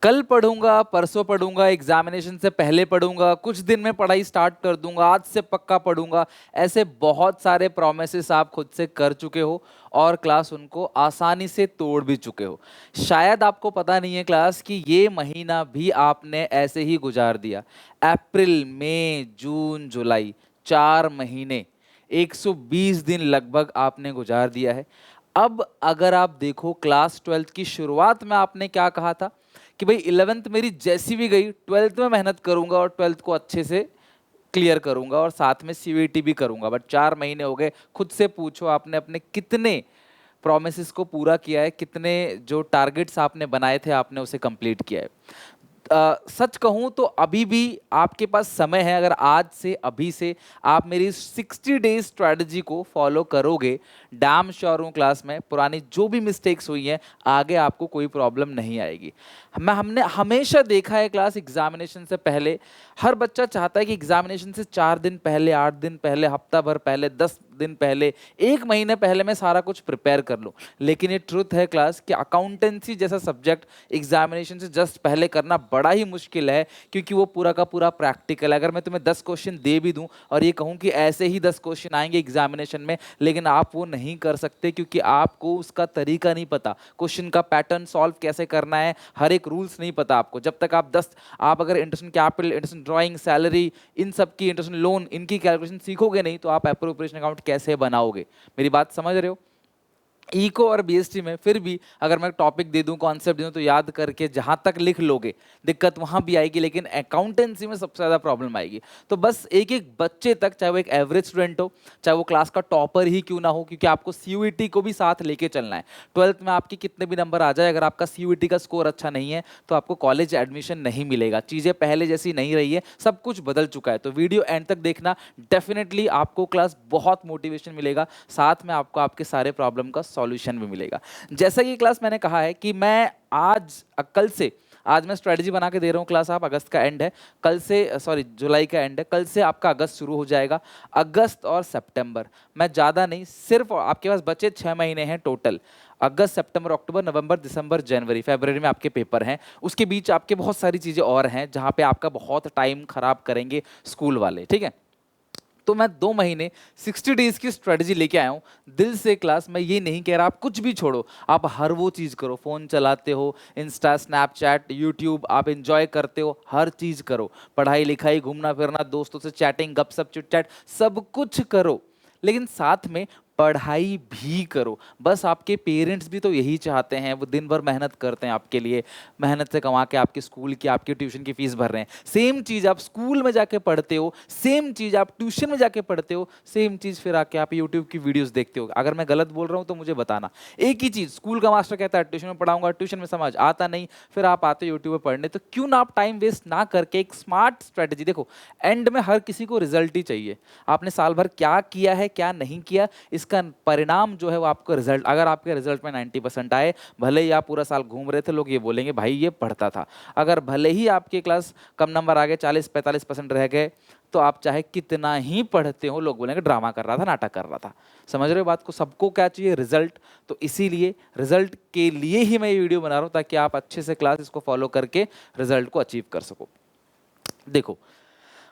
कल पढ़ूंगा, परसों पढ़ूंगा, एग्जामिनेशन से पहले पढ़ूंगा, कुछ दिन में पढ़ाई स्टार्ट कर दूंगा, आज से पक्का पढ़ूंगा। ऐसे बहुत सारे प्रोमिसेस आप खुद से कर चुके हो और क्लास उनको आसानी से तोड़ भी चुके हो। शायद आपको पता नहीं है क्लास कि ये महीना भी आपने ऐसे ही गुजार दिया। अप्रैल, मई, जून, जुलाई, 4 महीने, 120 दिन लगभग आपने गुजार दिया है। अब अगर आप देखो क्लास 12th की शुरुआत में आपने क्या कहा था कि भाई 11th मेरी जैसी भी गई, 12th में मेहनत करूंगा और 12th को अच्छे से क्लियर करूंगा और साथ में सीवीटी भी करूंगा। बट 4 महीने हो गए, खुद से पूछो आपने अपने कितने प्रोमिस को पूरा किया है, कितने जो टारगेट्स आपने बनाए थे आपने उसे कंप्लीट किया है। सच कहूं तो अभी भी आपके पास समय है। अगर आज से अभी से आप मेरी 60 डेज स्ट्रैटेजी को फॉलो करोगे, डैम श्योर हूं क्लास में पुरानी जो भी मिस्टेक्स हुई हैं आगे आपको कोई प्रॉब्लम नहीं आएगी। हमने हमेशा देखा है क्लास एग्जामिनेशन से पहले हर बच्चा चाहता है कि एग्जामिनेशन से 4 दिन पहले, 8 दिन पहले, हफ्ता भर पहले, 10 दिन पहले, 1 महीने पहले मैं सारा कुछ प्रिपेयर कर लूं। लेकिन ये ट्रुथ है क्लास कि अकाउंटेंसी जैसा सब्जेक्ट एग्जामिनेशन से जस्ट पहले करना बड़ा ही मुश्किल है, क्योंकि वो पूरा का पूरा प्रैक्टिकल है। अगर मैं तुम्हें 10 क्वेश्चन दे भी दूं और ये कहूं कि ऐसे ही 10 क्वेश्चन आएंगे एग्जामिनेशन में, लेकिन आप वो नहीं कर सकते क्योंकि आपको उसका तरीका नहीं पता, क्वेश्चन का पैटर्न सॉल्व कैसे करना है, हर एक रूल्स नहीं पता आपको। जब तक आप अगर interest capital, interest drawing, salary, इन सब की, इंटरेस्ट लोन, इनकी कैलकुलेशन सीखोगे नहीं तो आप अप्रोप्रिएशन अकाउंट कैसे बनाओगे? मेरी बात समझ रहे हो? इको और बीएसटी में फिर भी अगर मैं टॉपिक दे दूं, कॉन्सेप्ट दे दूं तो याद करके जहां तक लिख लोगे, दिक्कत वहां भी आएगी, लेकिन अकाउंटेंसी में सबसे ज्यादा प्रॉब्लम आएगी। तो बस एक एक बच्चे तक, चाहे वो एक एवरेज स्टूडेंट हो, चाहे वो क्लास का टॉपर ही क्यों ना हो, क्योंकि आपको सीयूईटी को भी साथ लेके चलना है। 12th में आपके कितने भी नंबर आ जाए, अगर आपका सीयूईटी का स्कोर अच्छा नहीं है तो आपको कॉलेज एडमिशन नहीं मिलेगा। चीजें पहले जैसी नहीं रही है, सब कुछ बदल चुका है। तो वीडियो एंड तक देखना, डेफिनेटली आपको क्लास बहुत मोटिवेशन मिलेगा, साथ में आपको आपके सारे प्रॉब्लम का सॉल्यूशन भी मिलेगा। जैसा कि क्लास मैंने कहा है कि मैं कल से, आज मैं स्ट्रेटजी बना के दे रहा हूँ क्लास। आप अगस्त का एंड है, कल से, सॉरी जुलाई का एंड है, कल से आपका अगस्त शुरू हो जाएगा। अगस्त और सितंबर, मैं ज़्यादा नहीं, सिर्फ आपके पास बचे 6 महीने हैं टोटल। अगस्त, सितंबर, अक्टूबर, नवंबर, दिसंबर, जनवरी, फरवरी में आपके पेपर हैं। उसके बीच आपके बहुत सारी चीज़ें और हैं जहाँ पे आपका बहुत टाइम खराब करेंगे स्कूल वाले, ठीक है? तो मैं 2 महीने 60 डेज की स्ट्रेटजी लेके आया हूँ दिल से क्लास। मैं ये नहीं कह रहा आप कुछ भी छोड़ो, आप हर वो चीज़ करो, फ़ोन चलाते हो, इंस्टा, स्नैपचैट, यूट्यूब, आप इंजॉय करते हो, हर चीज़ करो, पढ़ाई लिखाई, घूमना फिरना, दोस्तों से चैटिंग, गपशप, चिट चैट, सब कुछ करो, लेकिन साथ में पढ़ाई भी करो। बस आपके पेरेंट्स भी तो यही चाहते हैं, वो दिन भर मेहनत करते हैं आपके लिए, मेहनत से कमा के आपके स्कूल की, आपके ट्यूशन की फीस भर रहे हैं। सेम चीज़ आप स्कूल में जाके पढ़ते हो, सेम चीज़ आप ट्यूशन में जाके पढ़ते हो, सेम चीज़ फिर आके आप यूट्यूब की वीडियोस देखते हो। अगर मैं गलत बोल रहा हूँ तो मुझे बताना। एक ही चीज़ स्कूल का मास्टर कहता है ट्यूशन में पढ़ाऊंगा, ट्यूशन में समझ आता नहीं, फिर आप आते हो यूट्यूब पर पढ़ने। तो क्यों ना आप टाइम वेस्ट ना करके एक स्मार्ट स्ट्रेटेजी, देखो एंड में हर किसी को रिजल्ट ही चाहिए। आपने साल भर क्या किया है, क्या नहीं किया, इसका परिणाम जो है वो आपको रिजल्ट, अगर आपके रिजल्ट में 90% आए, भले ही आप पूरा साल घूम रहे थे, लोग ये बोलेंगे भाई ये पढ़ता था। अगर भले ही आपके क्लास कम नंबर आ गए, 40-45% रह गए, तो आप चाहे कितना ही पढ़ते हो, लोग बोलेंगे ड्रामा कर रहा था, नाटक कर रहा था। समझ रहे हो बात को? सबको क्या चाहिए? रिजल्ट। तो इसीलिए रिजल्ट के लिए ही मैं ये वीडियो बना रहा हूं, ताकि आप अच्छे से क्लास इसको फॉलो करके रिजल्ट को अचीव कर सको। देखो,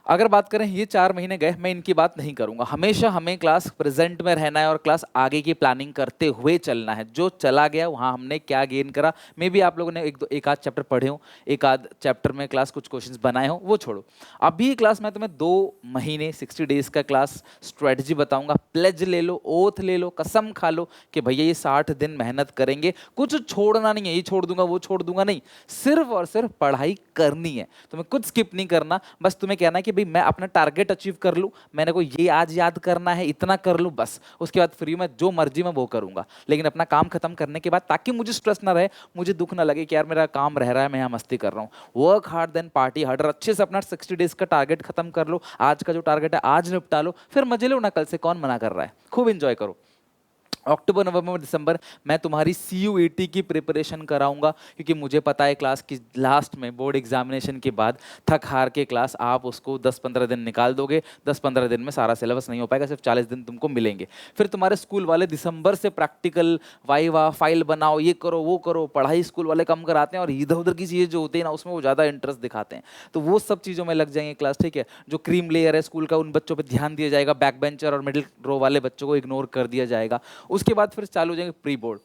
अगर बात करें ये 4 महीने गए, मैं इनकी बात नहीं करूंगा। हमेशा हमें क्लास प्रेजेंट में रहना है और क्लास आगे की प्लानिंग करते हुए चलना है। जो चला गया वहां हमने क्या गेन करा, मे भी आप लोगों ने एक आध चैप्टर पढ़े हो, एक आध चैप्टर में क्लास कुछ क्वेश्चंस बनाए हो, वो छोड़ो। अभी क्लास में तुम्हें 2 महीने 60 डेज का क्लास स्ट्रेटजी बताऊंगा। प्लेज ले लो, ओथ ले लो, कसम खा लो कि भैया ये 60 दिन मेहनत करेंगे, कुछ छोड़ना नहीं है, ये छोड़ दूंगा वो छोड़ दूंगा नहीं, सिर्फ और सिर्फ पढ़ाई करनी है। तुम्हें कुछ स्किप नहीं करना, बस तुम्हें कहना है कि भाई मैं अपना टारगेट अचीव कर लूं, मैंने को ये आज याद करना है, इतना कर लूं बस, उसके बाद फ्री में जो मर्जी मैं वो करूंगा। लेकिन अपना काम खत्म करने के बाद, ताकि मुझे स्ट्रेस ना रहे, मुझे दुख ना लगे कि यार मेरा काम रह रहा है, मैं यहाँ मस्ती कर रहा हूँ। Work hard then party harder. अच्छे से अपना 60 डेज का टारगेट खत्म कर लो, आज का जो टारगेट है आज निपटा लो, फिर मजे लो ना, कल से कौन मना कर रहा है, खूब इंजॉय करो। अक्टूबर नवंबर दिसंबर मैं तुम्हारी CUET की प्रिपरेशन कराऊंगा, क्योंकि मुझे पता है क्लास की लास्ट में बोर्ड एग्जामिनेशन के बाद थक हार के क्लास आप उसको 10-15 दिन निकाल दोगे। 10-15 दिन में सारा सिलेबस नहीं हो पाएगा, सिर्फ 40 दिन तुमको मिलेंगे। फिर तुम्हारे स्कूल वाले दिसंबर से प्रैक्टिकल वाइवा फाइल बनाओ, ये करो वो करो, पढ़ाई स्कूल वाले कम कराते हैं और इधर उधर की चीज़ें जो होती है ना उसमें वो ज़्यादा इंटरेस्ट दिखाते हैं। तो वो सब चीज़ों में लग जाएंगे क्लास, ठीक है। जो क्रीम लेयर है स्कूल का उन बच्चों पर ध्यान दिया जाएगा, बैक बेंचर और मिडिल रो वाले बच्चों को इग्नोर कर दिया जाएगा। उसके बाद फिर चालू हो जाएंगे प्री बोर्ड,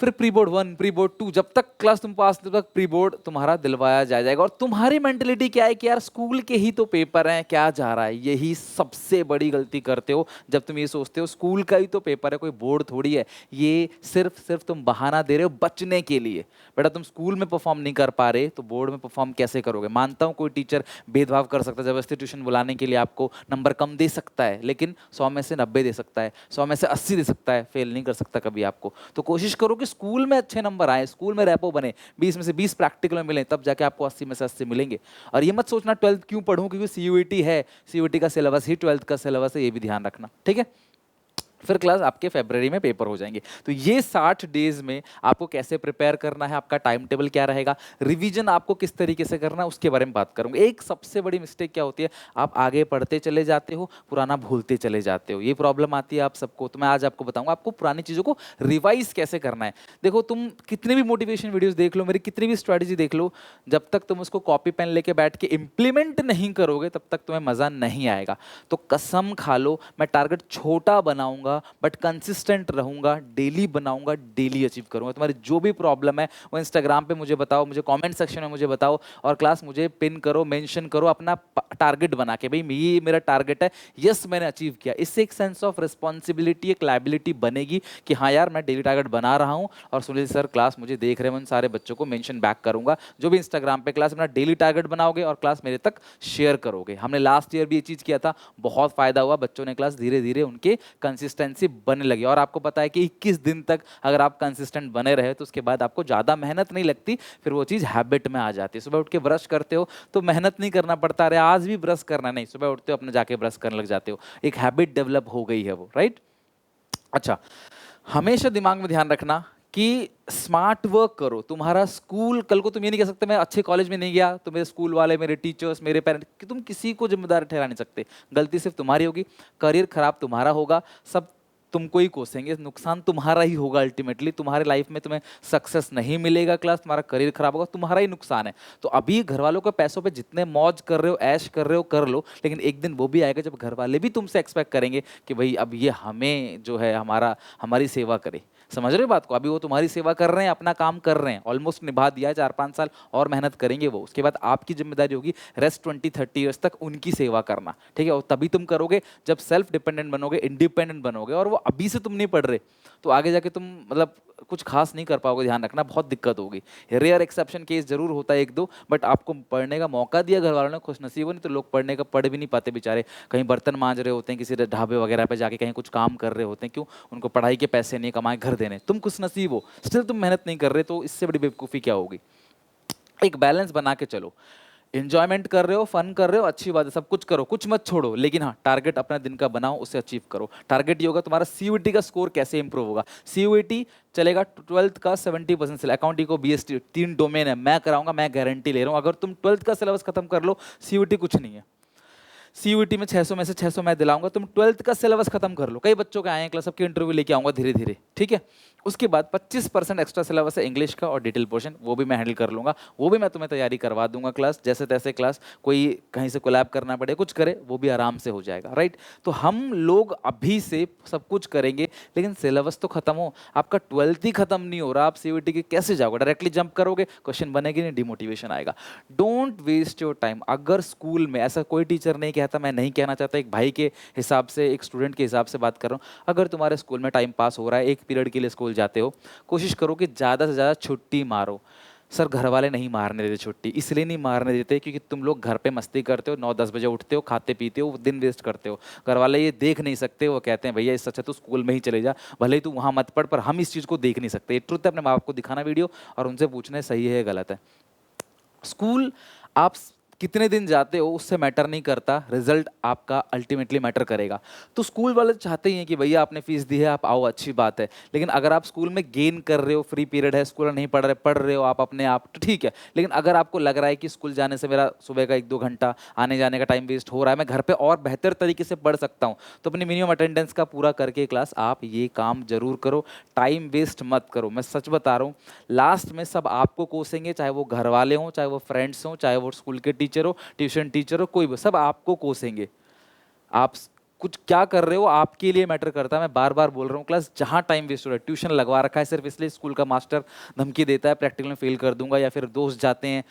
फिर प्री बोर्ड 1 प्री बोर्ड 2, जब तक क्लास तुम पास तब तक प्री बोर्ड तुम्हारा दिलवाया जाएगा। और तुम्हारी मेंटेलिटी क्या है कि यार स्कूल के ही तो पेपर हैं, क्या जा रहा है। यही सबसे बड़ी गलती करते हो जब तुम ये सोचते हो स्कूल का ही तो पेपर है, कोई बोर्ड थोड़ी है। ये सिर्फ तुम बहाना दे रहे हो बचने के लिए। बेटा तुम स्कूल में परफॉर्म नहीं कर पा रहे तो बोर्ड में परफॉर्म कैसे करोगे। मानता हूँ कोई टीचर भेदभाव कर सकता है, जबरदस्ती ट्यूशन बुलाने के लिए आपको नंबर कम दे सकता है, लेकिन 100 में से 90 दे सकता है, 100 में से 80 दे सकता है, फेल नहीं कर सकता कभी आपको। तो कोशिश करो कि स्कूल में अच्छे नंबर आए, स्कूल में रैपो बने, 20 में से 20 प्रैक्टिकल में मिले, तब जाके आपको 80 में से 80 मिलेंगे। और ये मत सोचना 12th क्यों पढ़ूं क्योंकि CUET है, CUET का सिलेबस ही 12th का सिलेबस है, ये भी ध्यान रखना, ठीक है। फिर क्लास आपके फरवरी में पेपर हो जाएंगे। तो ये 60 डेज में आपको कैसे प्रिपेयर करना है, आपका टाइम टेबल क्या रहेगा, रिवीजन आपको किस तरीके से करना है, उसके बारे में बात करूंगा। एक सबसे बड़ी मिस्टेक क्या होती है, आप आगे पढ़ते चले जाते हो, पुराना भूलते चले जाते हो। ये प्रॉब्लम आती है आप सबको। तो मैं आज आपको बताऊंगा आपको पुरानी चीज़ों को रिवाइज कैसे करना है। देखो तुम कितने भी मोटिवेशन वीडियोस देख लो, मेरी कितनी भी स्ट्रैटेजी देख लो, जब तक तुम उसको कॉपी पेन लेके बैठ के इंप्लीमेंट नहीं करोगे तब तक तुम्हें मज़ा नहीं आएगा। तो कसम खा लो मैं टारगेट छोटा बनाऊंगा बट कंसिस्टेंट रहूंगा, डेली बनाऊंगा, डेली अचीव करूंगा। तुम्हारी जो भी प्रॉब्लम है वो इंस्टाग्राम पे मुझे बताओ, मुझे कमेंट सेक्शन में मुझे बताओ, और क्लास मुझे पिन करो, मेंशन करो अपना टारगेट बना के, भाई ये मेरा टारगेट है, यस मैंने अचीव किया। इससे एक सेंस ऑफ रिस्पॉन्सिबिलिटी, एक लायबिलिटी बनेगी कि हाँ यार मैं डेली टारगेट बना रहा हूँ और सुनील सर क्लास मुझे देख रहे हैं, उन सारे बच्चों को मेंशन बैक करूंगा। जो भी इंस्टाग्राम पे क्लास अपना डेली टारगेट बनाओगे और क्लास मेरे तक शेयर करोगे। हमने लास्ट ईयर भी ये चीज़ किया था, बहुत फायदा हुआ, बच्चों ने क्लास धीरे धीरे उनके कंसिस्टेंसी बनने लगी। और आपको पता है कि 21 दिन तक अगर आप कंसिस्टेंट बने रहे तो उसके बाद आपको ज़्यादा मेहनत नहीं लगती, फिर वो चीज़ हैबिट में आ जाती है। सुबह उठ के ब्रश करते हो तो मेहनत नहीं करना पड़ता, अरे आज भी ब्रश करना नहीं, सुबह उठते हो अपने जाके ब्रश करने लग जाते हो, एक हैबिट डेवलप हो गई है वो, राइट। अच्छा, हमेशा दिमाग में ध्यान रखना कि स्मार्ट वर्क करो। तुम्हारा स्कूल, कल को तुम ये नहीं कह सकते मैं अच्छे कॉलेज में नहीं गया तो मेरे स्कूल वाले, मेरे टीचर्स, मेरे पेरेंट्स, कि तुम किसी को जिम्मेदार ठहरा नहीं सकते। गलती सिर्फ तुम्हारी होगी, करियर खराब तुम्हारा होगा, सब तुमको ही कोसेंगे, नुकसान तुम्हारा ही होगा। अल्टीमेटली तुम्हारे लाइफ में तुम्हें सक्सेस नहीं मिलेगा, क्लास तुम्हारा करियर खराब होगा, तुम्हारा ही नुकसान है। तो अभी घर वालों के पैसों पे जितने मौज कर रहे हो, ऐश कर रहे हो, कर लो, लेकिन एक दिन वो भी आएगा जब घर वाले भी तुमसे एक्सपेक्ट करेंगे कि भाई अब ये हमें जो है हमारी सेवा करे। समझ रहे हो बात को। अभी वो तुम्हारी सेवा कर रहे हैं, अपना काम कर रहे हैं, ऑलमोस्ट निभा दिया है, 4-5 साल और मेहनत करेंगे वो, उसके बाद आपकी जिम्मेदारी होगी रेस्ट 20-30 ईयर्स तक उनकी सेवा करना, ठीक है। और तभी तुम करोगे जब सेल्फ डिपेंडेंट बनोगे, इंडिपेंडेंट बनोगे। और वो अभी से तुम नहीं पढ़ रहे तो आगे जाके तुम मतलब कुछ खास नहीं कर पाओगे, ध्यान रखना, बहुत दिक्कत होगी। रेयर एक्सेप्शन केस जरूर होता है एक दो, बट आपको पढ़ने का मौका दिया घर वालों ने, खुश नसीब हो, नहीं तो लोग पढ़ने का पढ़ भी नहीं पाते बेचारे, कहीं बर्तन मांज रहे होते हैं, किसी ढाबे वगैरह पे जाके कहीं कुछ काम कर रहे होते हैं। क्यों? उनको पढ़ाई के पैसे नहीं कमाए घर देने। तुम खुश नसीब हो, स्टिल तुम मेहनत नहीं कर रहे, तो इससे बड़ी बेवकूफ़ी क्या होगी। एक बैलेंस बना के चलो, इंजॉयमेंट कर रहे हो, फन कर रहे हो, अच्छी बात है, सब कुछ करो, कुछ मत छोड़ो, लेकिन हाँ टारगेट अपना दिन का बनाओ, उसे अचीव करो। टारगेट ये होगा तुम्हारा CUET का स्कोर कैसे इंप्रूव होगा। CUET चलेगा 12th का 70% से, अकाउंट इको BST 3 डोमेन है, मैं कराऊंगा, मैं गारंटी ले रहा हूँ। अगर तुम 12th का सिलेबस खत्म कर लो, CUET कुछ नहीं है। CUET में 600 में से 600 मैं दिलाऊंगा, तुम 12th का सिलेबस खत्म कर लो। कई बच्चों के आए हैं क्लास, सबके इंटरव्यू लेके आऊंगा धीरे धीरे, ठीक है। उसके बाद 25% एक्स्ट्रा सिलेबस है इंग्लिश का और डिटेल पोर्शन, वो भी मैं हैंडल कर लूंगा, वो भी मैं तुम्हें तैयारी करवा दूंगा क्लास, जैसे तैसे क्लास, कोई कहीं से कोलैब करना पड़े, कुछ करे, वो भी आराम से हो जाएगा, राइट। तो हम लोग अभी से सब कुछ करेंगे, लेकिन सिलेबस तो खत्म हो। आपका 12th ही खत्म नहीं हो रहा, आप CUET के कैसे जाओगे? डायरेक्टली जंप करोगे, क्वेश्चन बनेगी नहीं, डिमोटिवेशन आएगा। Don't waste your time. अगर स्कूल में, ऐसा कोई टीचर नहीं कहता, मैं नहीं कहना चाहता, एक भाई के हिसाब से, एक स्टूडेंट के हिसाब से बात कर रहा हूँ, अगर तुम्हारे स्कूल में टाइम पास हो रहा है, एक पीरियड के लिए स्कूल जाते हो, कोशिश करो कि ज़्यादा से ज़्यादा छुट्टी मारो। सर घर वाले नहीं मारने देते छुट्टी, इसलिए नहीं मारने देते क्योंकि तुम लोग घर पे मस्ती करते हो, 9-10 बजे उठते हो, खाते पीते हो, दिन वेस्ट करते हो। घर वाले ये देख नहीं सकते, वो कहते हैं भैया इससे अच्छा तो स्कूल में ही चले जा, भले ही तू वहाँ मत पढ़, पर हम इस चीज़ को देख नहीं सकते। ये ट्रुथ है, अपने माँ बाप को दिखाना वीडियो और उनसे पूछना है सही है गलत है। स्कूल आप कितने दिन जाते हो उससे मैटर नहीं करता, रिजल्ट आपका अल्टीमेटली मैटर करेगा। तो स्कूल वाले चाहते ही हैं कि भैया आपने फीस दी है, आप आओ, अच्छी बात है। लेकिन अगर आप स्कूल में गेन कर रहे हो, फ्री पीरियड है, स्कूल नहीं पढ़ रहे हो आप अपने आप, तो ठीक है। लेकिन अगर आपको लग रहा है कि स्कूल जाने से मेरा सुबह का 1-2 घंटा आने जाने का टाइम वेस्ट हो रहा है, मैं घर पे और बेहतर तरीके से पढ़ सकता हूँ, तो अपनी मिनिमम अटेंडेंस का पूरा करके क्लास आप ये काम जरूर करो। टाइम वेस्ट मत करो, मैं सच बता रहा हूँ। लास्ट में सब आपको कोसेंगे, चाहे वो घर वाले हों, चाहे वो फ्रेंड्स हों, चाहे वो स्कूल के टीचर हो, ट्यूशन टीचर हो, कोई भी, सब आपको कोसेंगे। आप कुछ क्या कर रहे हो आपके लिए मैटर करता है। मैं बार बार बोल रहा हूँ, क्लास जहाँ टाइम वेस्ट हो रहा है, ट्यूशन लगवा रखा है सिर्फ इसलिए, स्कूल का मास्टर धमकी देता है प्रैक्टिकल में फेल कर दूंगा, या फिर दोस्त जाते हैं,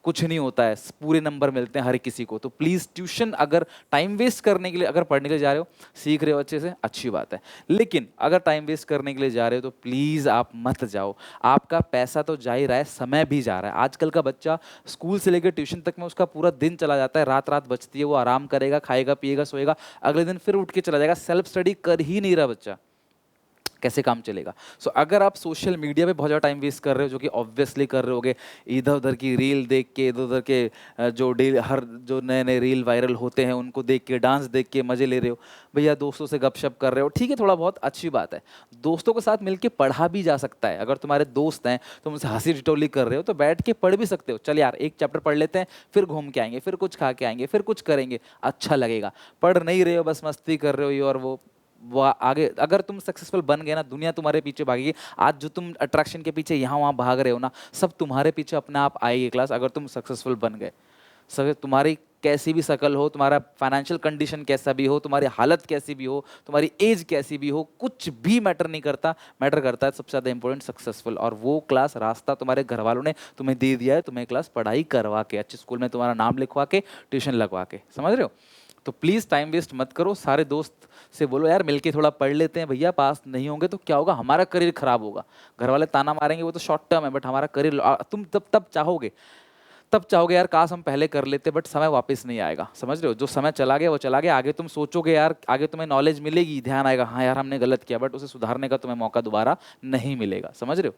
कुछ नहीं होता है, पूरे नंबर मिलते हैं हर किसी को। तो प्लीज़ ट्यूशन अगर टाइम वेस्ट करने के लिए, अगर पढ़ने के लिए जा रहे हो, सीख रहे हो अच्छे से, अच्छी बात है। लेकिन अगर टाइम वेस्ट करने के लिए जा रहे हो तो प्लीज़ आप मत जाओ। आपका पैसा तो जा ही रहा है, समय भी जा रहा है। आजकल का बच्चा स्कूल से लेकर ट्यूशन तक में उसका पूरा दिन चला जाता है, रात रात बचती है, वो आराम करेगा, खाएगा पिएगा सोएगा, अगले दिन फिर उठ के चला जाएगा। सेल्फ स्टडी कर ही नहीं रहा बच्चा, कैसे काम चलेगा। अगर आप सोशल मीडिया पे बहुत ज़्यादा टाइम वेस्ट कर रहे हो, जो कि ऑब्वियसली कर रहे होगे, इधर उधर की रील देख के, इधर उधर के जो नए नए रील वायरल होते हैं उनको देख के, डांस देख के मज़े ले रहे हो, भैया दोस्तों से गपशप कर रहे हो, ठीक है, थोड़ा बहुत अच्छी बात है। दोस्तों के साथ मिलके पढ़ा भी जा सकता है। अगर तुम्हारे दोस्त हैं तो उनसे हंसी ठिठोली कर रहे हो तो बैठ के पढ़ भी सकते हो। चल यार एक चैप्टर पढ़ लेते हैं, फिर घूम के आएंगे, फिर कुछ खा के आएंगे, फिर कुछ करेंगे, अच्छा लगेगा। पढ़ नहीं रहे हो, बस मस्ती कर रहे हो ये और वो आगे, अगर तुम सक्सेसफुल बन गए ना, दुनिया तुम्हारे पीछे भागेगी। आज जो तुम अट्रैक्शन के पीछे यहाँ वहाँ भाग रहे हो ना, सब तुम्हारे पीछे अपने आप आएगी क्लास, अगर तुम सक्सेसफुल बन गए। सब तुम्हारी कैसी भी शकल हो, तुम्हारा फाइनेंशियल कंडीशन कैसा भी हो, तुम्हारी हालत कैसी भी हो, तुम्हारी एज कैसी भी हो, कुछ भी मैटर नहीं करता। मैटर करता है सबसे ज़्यादा इंपॉर्टेंट सक्सेसफुल। और वो क्लास रास्ता तुम्हारे घर वालों ने तुम्हें दे दिया है, तुम्हें क्लास पढ़ाई करवा के, अच्छे स्कूल में तुम्हारा नाम लिखवा के, ट्यूशन लगवा के, समझ रहे हो। तो प्लीज़ टाइम वेस्ट मत करो। सारे दोस्त से बोलो यार मिलके थोड़ा पढ़ लेते हैं, भैया पास नहीं होंगे तो क्या होगा, हमारा करियर खराब होगा। घर वाले ताना मारेंगे वो तो शॉर्ट टर्म है, बट हमारा करियर, तुम तब चाहोगे, तब चाहोगे यार काश हम पहले कर लेते, बट समय वापस नहीं आएगा, समझ रहे हो। जो समय चला गया वो चला गया। आगे तुम सोचोगे यार, आगे तुम्हें नॉलेज मिलेगी, ध्यान आएगा, हाँ यार हमने गलत किया, बट उसे सुधारने का तुम्हें मौका दोबारा नहीं मिलेगा, समझ रहे हो।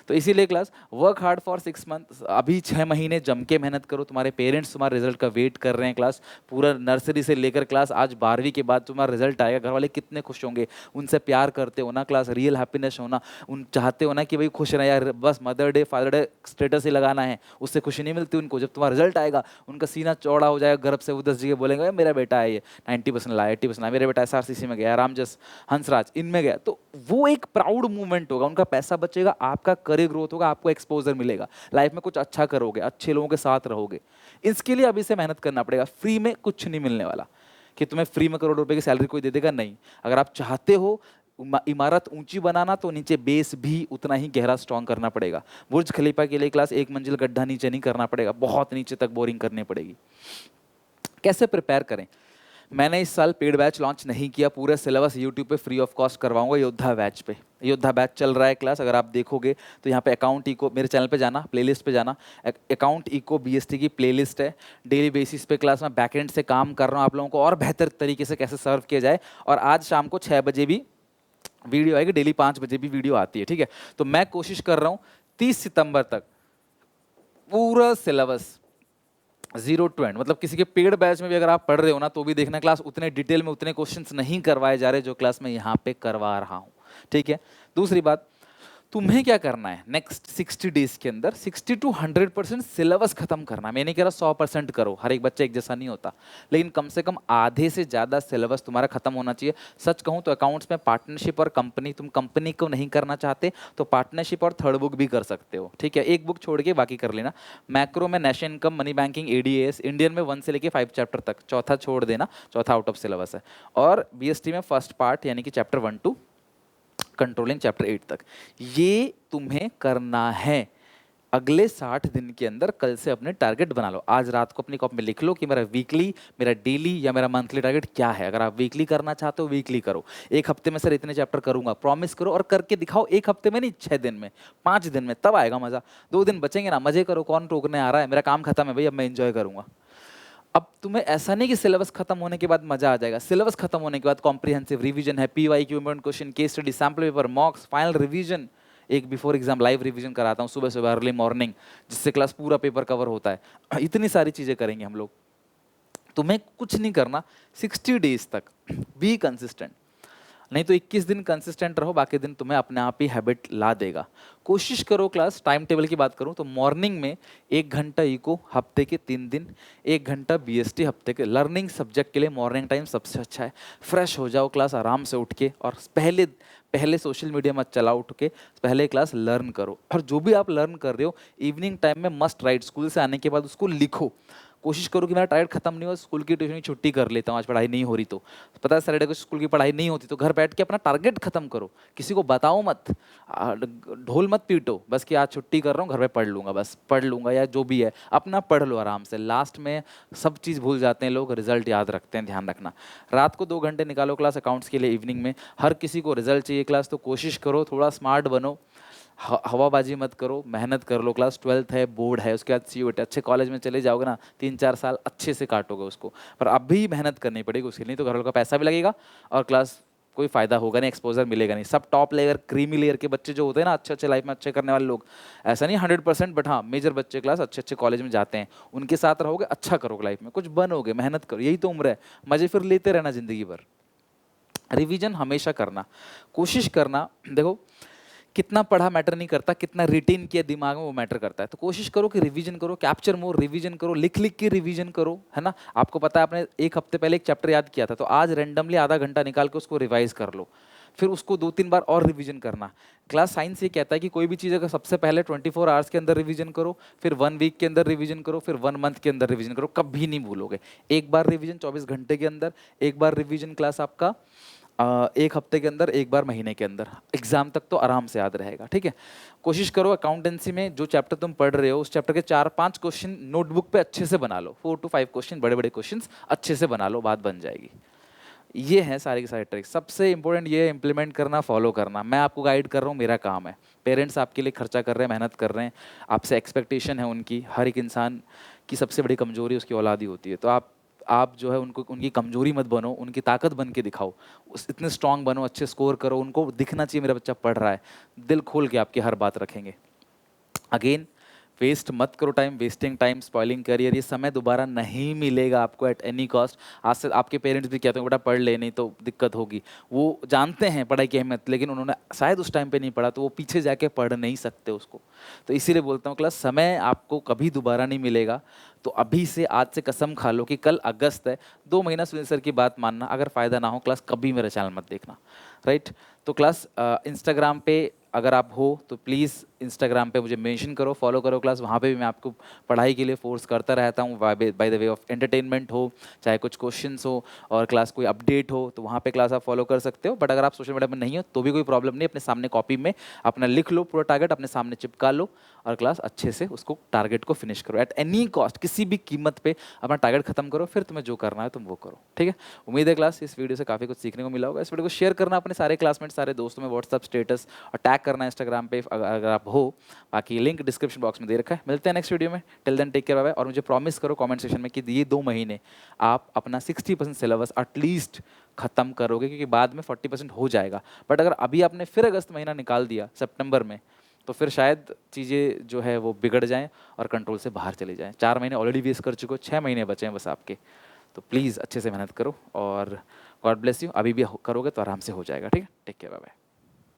तो इसीलिए class work hard for 6 month, अभी 6 महीने जम के मेहनत करो। तुम्हारे पेरेंट्स तुम्हारे रिजल्ट का वेट कर रहे हैं क्लास, पूरा नर्सरी से लेकर क्लास आज 12वीं के बाद तुम्हारा रिजल्ट आएगा, घर वाले कितने खुश होंगे। उनसे प्यार करते हो ना क्लास, रियल हैप्पीनेस होना, उन चाहते हो ना कि भाई खुश रहे यार, बस mother day father day status ही लगाना है, उससे खुशी नहीं मिलती उनको। जब तुम्हारा रिजल्ट आएगा उनका सीना चौड़ा हो जाएगा गर्व से, वो 10 जगह बोलेंगे मेरा बेटा है ये 90% लाया, 80% लाया, मेरा बेटा SRCC में गया, रामजस हंसराज इनमें गया। तो वो एक प्राउड मूवमेंट होगा, उनका पैसा बचेगा, आपका करियर ग्रोथ होगा, आपको एक्सपोजर मिलेगा, लाइफ में कुछ अच्छा करोगे, अच्छे लोगों के साथ रहोगे। इसके लिए अभी से मेहनत करना पड़ेगा। फ्री में कुछ नहीं मिलने वाला कि तुम्हें फ्री में करोड़ रुपए की सैलरी कोई दे देगा, नहीं। अगर आप चाहते हो इमारत ऊंची बनाना तो नीचे बेस भी उतना ही गहरा स्ट्रॉन्ग करना पड़ेगा। बुर्ज खलीफा के लिए क्लास 1 मंजिल गड्ढा नीचे नहीं करना पड़ेगा, बहुत नीचे तक बोरिंग करनी पड़ेगी। कैसे प्रिपेयर करें। मैंने इस साल पेड बैच लॉन्च नहीं किया, पूरा सिलेबस यूट्यूब पे फ्री ऑफ कॉस्ट करवाऊंगा योद्धा बैच पे। योद्धा बैच चल रहा है क्लास, अगर आप देखोगे तो यहाँ पे अकाउंट इको, मेरे चैनल पे जाना, प्लेलिस्ट पे जाना, अकाउंट इको BST की प्लेलिस्ट है। डेली बेसिस पे क्लास में बैकएंड से काम कर रहा हूँ, आप लोगों को और बेहतर तरीके से कैसे सर्व किया जाए। और आज शाम को 6 बजे भी वीडियो आएगी, डेली 5 बजे भी वीडियो आती है, ठीक है। तो मैं कोशिश कर रहा हूँ 30 सितंबर तक पूरा सिलेबस 0 to end, मतलब किसी के पेड बैच में भी अगर आप पढ़ रहे हो ना तो भी देखना क्लास उतने डिटेल में उतने क्वेश्चंस नहीं करवाए जा रहे जो क्लास में यहाँ पे करवा रहा हूँ, ठीक है। दूसरी बात, तुम्हें क्या करना है नेक्स्ट 60 डेज के अंदर, 60 to 100% सिलेबस खत्म करना। मैं नहीं कह रहा 100% करो, हर एक बच्चा एक जैसा नहीं होता, लेकिन कम से कम आधे से ज़्यादा सिलेबस तुम्हारा खत्म होना चाहिए। सच कहूँ तो अकाउंट्स में पार्टनरशिप और कंपनी, तुम कंपनी को नहीं करना चाहते तो पार्टनरशिप और थर्ड बुक भी कर सकते हो, ठीक है। एक बुक छोड़ के बाकी कर लेना। मैक्रो में national income, money banking, ADAS, Indian में 1 से लेके 5 चैप्टर तक, चौथा छोड़ देना, चौथा आउट ऑफ सिलेबस है। और BST में फर्स्ट पार्ट यानी कि चैप्टर 1 to कंट्रोलिंग चैप्टर 8 तक, ये तुम्हें करना है अगले 60 दिन के अंदर। कल से अपने टारगेट बना लो, आज रात को अपनी कॉपी में लिख लो कि मेरा वीकली, मेरा डेली या मेरा मंथली टारगेट क्या है। अगर आप वीकली करना चाहते हो वीकली करो, एक हफ्ते में सर इतने चैप्टर करूंगा, प्रॉमिस करो और करके दिखाओ। एक हफ्ते में नहीं, 6 दिन में, 5 दिन में, तब आएगा मजा। 2 दिन बचेंगे ना, मजे करो, कौन रोकने आ रहा है, मेरा काम खत्म है भाई, अब मैं एंजॉय करूंगा। अब तुम्हें ऐसा नहीं कि सिलेबस खत्म होने के बाद मजा आ जाएगा। सिलेबस खत्म होने के बाद कॉम्प्रिहेंसिव रिवीजन है, PYQ, important question, case study, sample paper, मॉक्स, final revision, एक बिफोर एग्जाम लाइव रिवीजन कराता हूँ सुबह सुबह अर्ली मॉर्निंग, जिससे क्लास पूरा पेपर कवर होता है। इतनी सारी चीज़ें करेंगे हम लोग। तुम्हें कुछ नहीं करना 60 डेज तक, बी कंसिस्टेंट। नहीं तो 21 दिन कंसिस्टेंट रहो, बाकी दिन तुम्हें अपने आप ही हैबिट ला देगा। कोशिश करो क्लास, टाइम टेबल की बात करूं तो मॉर्निंग में 1 घंटा इको हफ्ते के 3 दिन, 1 घंटा बीएसटी हफ्ते के। लर्निंग सब्जेक्ट के लिए मॉर्निंग टाइम सबसे अच्छा है। फ्रेश हो जाओ क्लास आराम से उठ के, और पहले पहले सोशल मीडिया मत चलाओ, उठ के पहले क्लास लर्न करो। और जो भी आप लर्न कर रहे हो इवनिंग टाइम में मस्ट राइट, स्कूल से आने के बाद उसको लिखो। कोशिश करो कि मेरा टारगेट खत्म नहीं हो, स्कूल की ट्यूशन की छुट्टी कर लेता हूँ, आज पढ़ाई नहीं हो रही तो पता है सैटरडे को स्कूल की पढ़ाई नहीं होती, तो घर बैठ के अपना टारगेट खत्म करो, किसी को बताओ मत, ढोल मत पीटो, बस कि आज छुट्टी कर रहा हूँ घर में पढ़ लूंगा, बस पढ़ लूंगा या जो भी है अपना पढ़ लो आराम से। लास्ट में सब चीज़ भूल जाते हैं लोग, रिजल्ट याद रखते हैं, ध्यान रखना। रात को 2 घंटे निकालो क्लास अकाउंट्स के लिए इवनिंग में। हर किसी को रिजल्ट चाहिए क्लास, तो कोशिश करो थोड़ा स्मार्ट बनो, हवाबाजी मत करो, मेहनत कर लो। क्लास 12th है, बोर्ड है, उसके बाद सीयूईटी, अच्छे कॉलेज में चले जाओगे ना, 3-4 साल अच्छे से काटोगे उसको। पर अब भी मेहनत करनी पड़ेगी उसके लिए, नहीं तो घर वालों का पैसा भी लगेगा और क्लास कोई फायदा होगा नहीं, एक्सपोजर मिलेगा नहीं। सब टॉप लेयर क्रीमी लेयर के बच्चे जो होते हैं ना, अच्छे अच्छे लाइफ में अच्छे करने वाले लोग, ऐसा नहीं 100%, बट हाँ मेजर बच्चे क्लास अच्छे अच्छे कॉलेज में जाते हैं, उनके साथ रहोगे अच्छा करोगे लाइफ में, कुछ बनोगे, मेहनत करो, यही तो उम्र है, मजे फिर लेते रहना जिंदगी भर। रिवीजन हमेशा करना, कोशिश करना। देखो कितना पढ़ा मैटर नहीं करता, कितना रिटेन किया दिमाग में वो मैटर करता है। तो कोशिश करो कि रिवीजन करो, कैप्चर मोर, रिवीजन करो, लिख लिख के रिवीजन करो, है ना। आपको पता है आपने 1 हफ्ते पहले एक चैप्टर याद किया था, तो आज रैंडमली आधा घंटा निकाल के उसको रिवाइज कर लो, फिर उसको 2-3 बार और रिवीजन करना। क्लास साइंस ये कहता है कि कोई भी चीज़ अगर सबसे पहले 24 आवर्स के अंदर रिवीजन करो, फिर 1 वीक के अंदर रिवीजन करो, फिर 1 मंथ के अंदर रिवीजन करो, कभी नहीं भूलोगे। एक बार रिवीजन 24 घंटे के अंदर, एक बार रिवीजन क्लास आपका 1 हफ्ते के अंदर, एक बार महीने के अंदर, एग्जाम तक तो आराम से याद रहेगा। ठीक है, कोशिश करो अकाउंटेंसी में जो चैप्टर तुम पढ़ रहे हो उस चैप्टर के 4-5 क्वेश्चन नोटबुक पे अच्छे से बना लो, 4 to 5 क्वेश्चन, बड़े बड़े क्वेश्चन अच्छे से बना लो, बात बन जाएगी। ये है सारी की सारी ट्रिक्स। सबसे इंपॉर्टेंट ये इम्प्लीमेंट करना, फॉलो करना। मैं आपको गाइड कर रहा हूँ, मेरा काम है। पेरेंट्स आपके लिए खर्चा कर रहे हैं, मेहनत कर रहे हैं, आपसे एक्सपेक्टेशन है उनकी। हर एक इंसान की सबसे बड़ी कमजोरी उसकी औलाद ही होती है, तो आप जो है उनको, उनकी कमजोरी मत बनो, उनकी ताकत बन के दिखाओ। इतने स्ट्रांग बनो, अच्छे स्कोर करो, उनको दिखना चाहिए मेरा बच्चा पढ़ रहा है, दिल खोल के आपकी हर बात रखेंगे। अगेन वेस्ट मत करो time, wasting time spoiling career, ये समय दोबारा नहीं मिलेगा आपको एट एनी कॉस्ट। आज से आपके पेरेंट्स भी कहते हैं बेटा पढ़ ले, नहीं तो दिक्कत होगी। वो जानते हैं पढ़ाई की अहमियत, लेकिन उन्होंने शायद उस टाइम पे नहीं पढ़ा, तो वो पीछे जाके पढ़ नहीं सकते उसको। तो इसीलिए बोलता हूँ क्लास, समय आपको कभी दोबारा नहीं मिलेगा। तो अभी से, आज से कसम खा लो कि कल अगस्त है, 2 महीना सुनील सर की बात मानना, अगर फ़ायदा ना हो क्लास कभी मेरा चैनल मत देखना, राइट। तो क्लास इंस्टाग्राम पे अगर आप हो तो प्लीज़ इंस्टाग्राम पे मुझे मेंशन करो, फॉलो करो क्लास। वहाँ पे भी मैं आपको पढ़ाई के लिए फोर्स करता रहता हूँ, by the way of entertainment हो, चाहे कुछ क्वेश्चंस हो और क्लास कोई अपडेट हो, तो वहाँ पे क्लास आप फॉलो कर सकते हो। बट अगर आप सोशल मीडिया में नहीं हो तो भी कोई प्रॉब्लम नहीं, अपने सामने कॉपी में अपना लिख लो, पूरा टारगेट अपने सामने चिपका लो और क्लास अच्छे से उसको टारगेट को फिनिश करो एट एनी कॉस्ट, किसी भी कीमत पे अपना टारगेट खत्म करो, फिर तुम्हें जो करना है तुम वो करो। ठीक है, उम्मीद है क्लास इस वीडियो से काफ़ी कुछ सीखने को मिला होगा। इस वीडियो को शेयर करना अपने सारे क्लासमेट, सारे दोस्तों में, व्हाट्सअप स्टेटस और टैग करना इंस्टाग्राम पे अगर आप हो। बाकी लिंक डिस्क्रिप्शन बॉक्स में दे रखा है। मिलते हैं नेक्स्ट वीडियो में, till then take care, bye bye. और मुझे प्रॉमिस करो कमेंट सेक्शन में कि ये 2 महीने आप अपना 60% सिलेबस एटलीस्ट खत्म करोगे, क्योंकि बाद में 40% हो जाएगा। बट अगर अभी आपने फिर अगस्त महीना निकाल दिया सितंबर में, तो फिर शायद चीज़ें जो है वो बिगड़ जाएं और कंट्रोल से बाहर चली जाएं। 4 महीने ऑलरेडी वेस्ट कर चुके हो, 6 महीने बचे हैं बस आपके। तो प्लीज़ अच्छे से मेहनत करो और गॉड ब्लेस यू। अभी भी करोगे तो आराम से हो जाएगा। ठीक है, टेक केयर, बाय बाय।